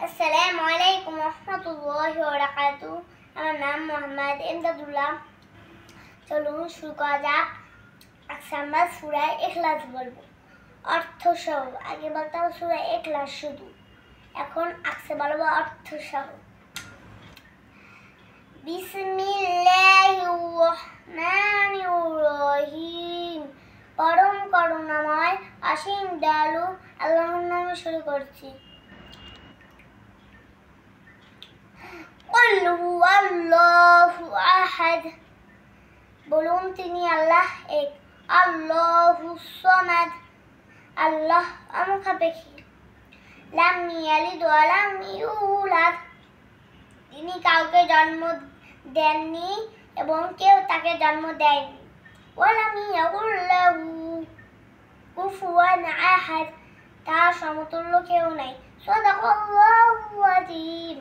আসসালামু আলাইকুম রহমতুল্লাহি ওয়া বারাকাতুহু। আমার নাম মোহাম্মদ ইমদাদুল্লাহ। চলুন শুরু করা যাক। আজকে আমরা সূরা ইখলাস বলবো অর্থ সহ। আগে বলতাম সূরা ইখলাস শুধু, এখন আজকে বলবো অর্থ সহ। বিসমিল্লাহির রহমানির রহিম। পরম করুণাময় অসীম দয়ালু আল্লাহর নামে শুরু করছি। কুল হুয়াল্লাহু আহাদ। বলুন তিনি আল্লাহ এক। আল্লাহুস সামাদ। আল্লাহ অমুখাপেক্ষী। লাম ইয়ালিদ ওয়া লাম ইউলাদ। তিনি কাউকে জন্ম দেননি এবং কেউ তাকে জন্ম দেয়নি। ওয়া লাম ইয়াকুল লাহু কুফুয়ান আহাদ। তার সমতুল্য কেউ নাই। সাদাকাল্লাহুল আযীম।